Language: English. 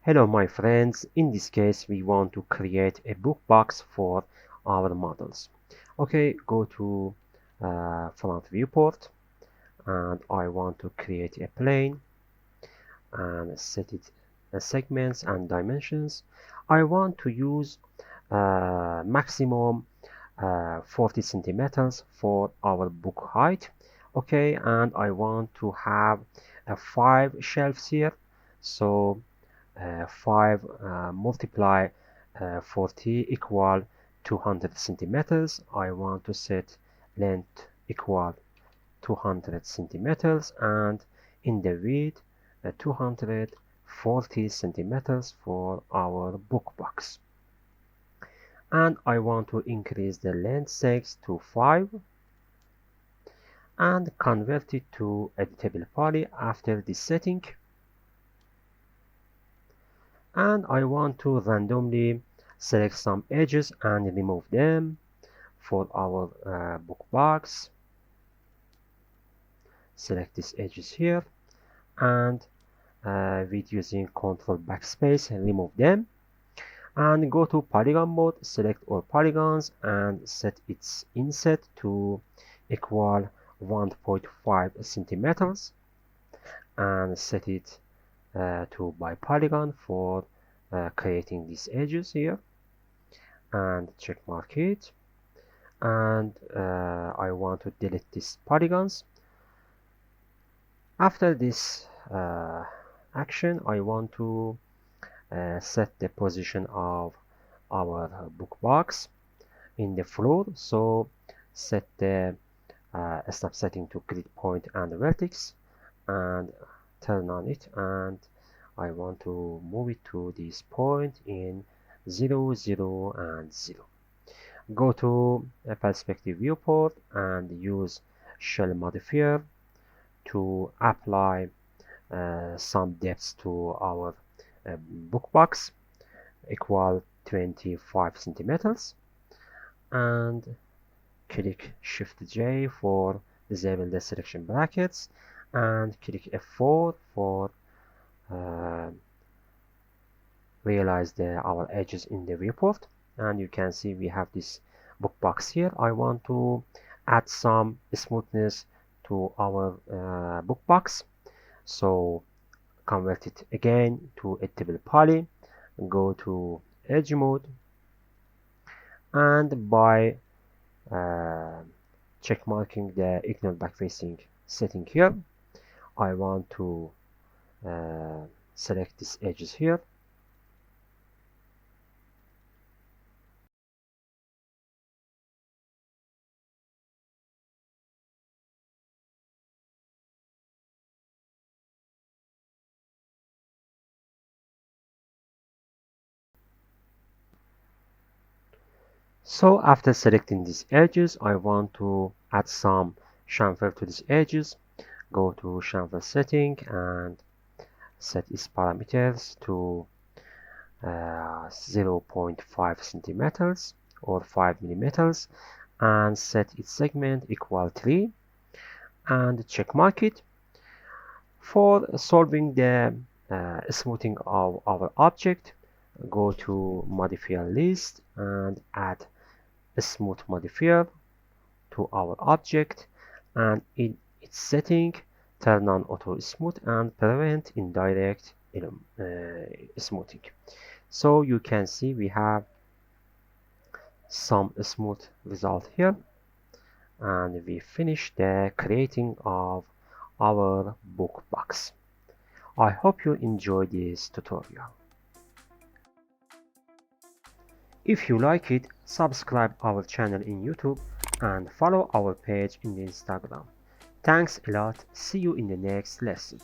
Hello my friends, in this case we want to create a book box for our models. Okay, go to front viewport and I want to create a plane and set it segments and dimensions. I want to use maximum 40 centimeters for our book height. Okay, and I want to have 5 shelves here, so 5 multiply 40 equal 200 centimeters. I want to set length equal 200 centimeters and in the width 240 centimeters for our book box. And I want to increase the length 6 to 5 and convert it to editable poly after this setting. And I want to randomly select some edges and remove them for our book box. Select these edges here and with using Ctrl backspace remove them and go to polygon mode, select all polygons and set its inset to equal 1.5 centimeters and set it to by polygon for creating these edges here and check mark it. And I want to delete these polygons. After this action, I want to set the position of our book box in the floor. So set the snap setting to grid point and vertex and turn on it, and I want to move it to this point in 0, 0 and 0. Go to a perspective viewport and use shell modifier to apply some depths to our book box equal 25 centimeters and click Shift J for disable the selection brackets and click F4 for realize our edges in the viewport. And you can see we have this book box here. I want to add some smoothness to our book box, so convert it again to editable poly, go to edge mode and by check marking the ignore backfacing setting here, I want to select these edges here. So after selecting these edges, I want to add some chamfer to these edges. Go to chamfer setting and set its parameters to 0.5 centimeters or 5 millimeters and set its segment equal 3 and check mark it. For solving the smoothing of our object, go to modifier list and add a smooth modifier to our object, and in its setting turn on auto smooth and prevent indirect smoothing. So you can see we have some smooth result here, and we finished the creating of our book box. I hope you enjoyed this tutorial. If you like it, subscribe our channel in YouTube and follow our page in Instagram. Thanks a lot. See you in the next lesson.